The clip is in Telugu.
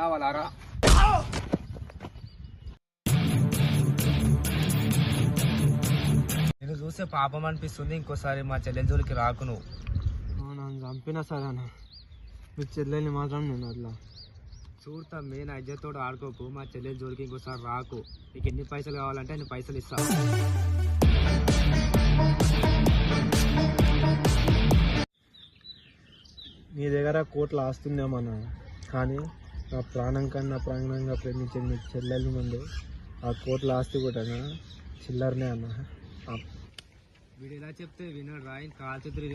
కావాలారా? నేను చూస్తే పాపం అనిపిస్తుంది. ఇంకోసారి మా చెల్లెల జోలికి రాకు నువ్వు. నన్ను చంపినా సరే అన్న, మీ చెల్లెల్ని మాత్రం నేను అట్లా చూడతా మెయిన్ అజ్జతోడు ఆడుకోకు. మా చెల్లెల జోలికి ఇంకోసారి రాకు. నీకు ఎన్ని పైసలు కావాలంటే అన్ని పైసలు ఇస్తా. నీ దగ్గర కోట్లు ఆస్తుందేమన్నా, కానీ నా ప్రాణం కన్నా ప్రాణంగా ప్రేమించే మీ చెల్లెల ముందు ఆ కోట్ల ఆస్తి కూడా చిల్లరనే అన్న. వీడు ఎలా చెప్తే వినడు రా. కాల్చుతురు